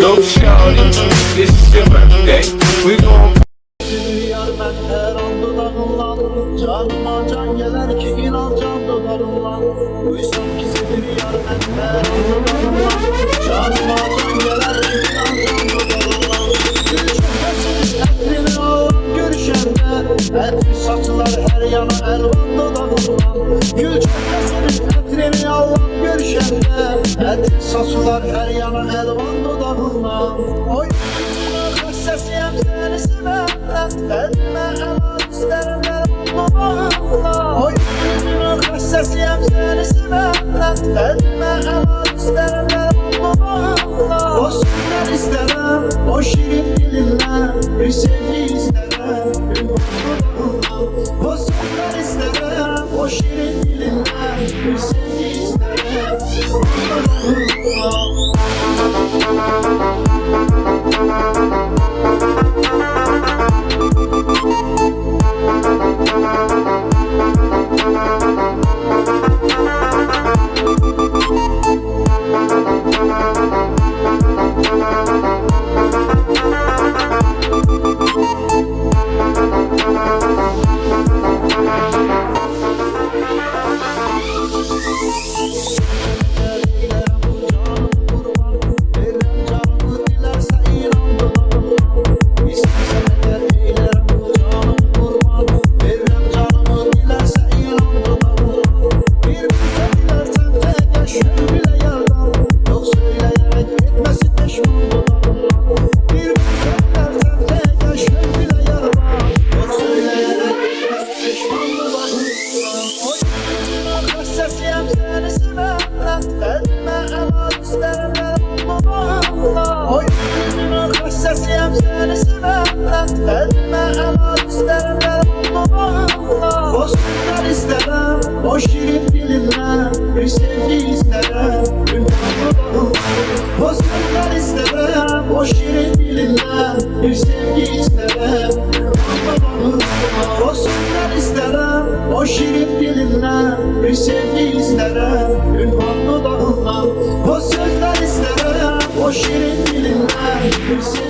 So shawty, this is your birthday. We gon' Yar ben her an dudağımla canıma can geler ki inan can dudağımla. Uysam ki senin yar ben her an dudağımla canıma can geler ki inan can dudağımla. Gülüşmesiz etrini ağlam görüşende etli saçlar her yana elvan dudağımla. Gülüşmesiz etrini ağlam görüşende etli saçlar her yana elvan dudağımla. Oy sesiyem seni severler elime hemen isterim ben babamla. Oy sesiyem seni severler elime hemen isterim ben babamla. O sözler isterim o şirin dilinle bir sevgi isterim bir mutluluğunla. O sözler isterim o şirin dilinle bir sevgi isterim bir mutluluğunla. Sesiyem seni severler elime hemen isterim ben babamla. O sözler isterim o şirin dilinle bir sevgi isterim bir mutluluğunla. O sözler isterim o şirin dilinle bir sevgi isterim bir mutluluğunla. O sözler isterim o şirin dilinle bir sevgi isterim bir mutluluğunla. O sözler isterim o şirin dilinle bir sevgi